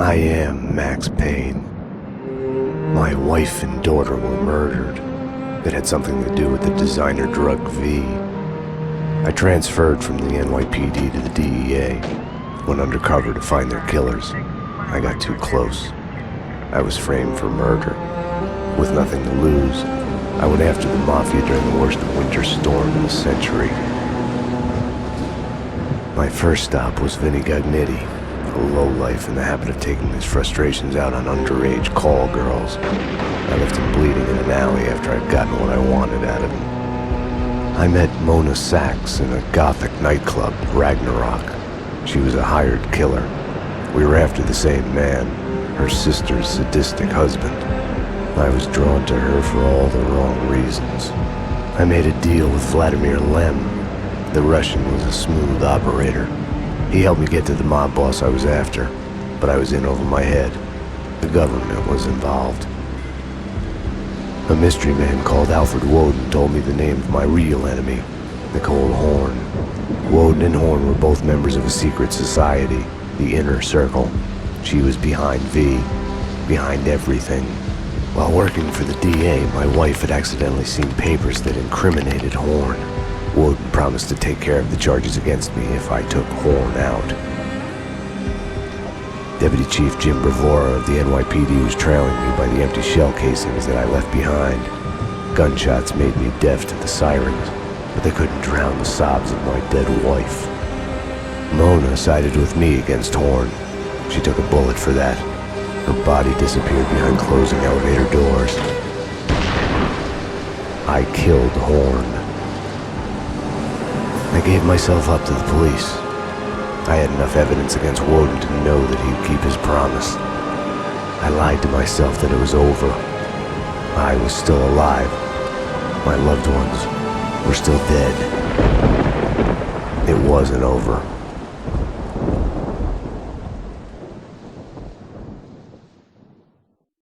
I am Max Payne. My wife and daughter were murdered. It had something to do with the designer drug V. I transferred from the NYPD to the DEA, went undercover to find their killers. I got too close. I was framed for murder. With nothing to lose, I went after the Mafia during the worst winter storm in a century. My first stop was Vinny Gagnetti, a lowlife in the habit of taking his frustrations out on underage call girls. I left him bleeding in an alley after I'd gotten what I wanted out of him. I met Mona Sachs in a gothic nightclub, Ragnarok. She was a hired killer. We were after the same man, her sister's sadistic husband. I was drawn to her for all the wrong reasons. I made a deal with Vladimir Lem. The Russian was a smooth operator. He helped me get to the mob boss I was after, but I was in over my head. The government was involved. A mystery man called Alfred Woden told me the name of my real enemy, Nicole Horn. Woden and Horn were both members of a secret society, the Inner Circle. She was behind V, behind everything. While working for the DA, my wife had accidentally seen papers that incriminated Horn. Woden promised to take care of the charges against me if I took Horn out. Deputy Chief Jim Bravura of the NYPD was trailing me by the empty shell casings that I left behind. Gunshots made me deaf to the sirens, but they couldn't drown the sobs of my dead wife. Mona sided with me against Horn. She took a bullet for that. Her body disappeared behind closing elevator doors. I killed Horn. I gave myself up to the police. I had enough evidence against Woden to know that he'd keep his promise. I lied to myself that it was over. I was still alive. My loved ones were still dead. It wasn't over.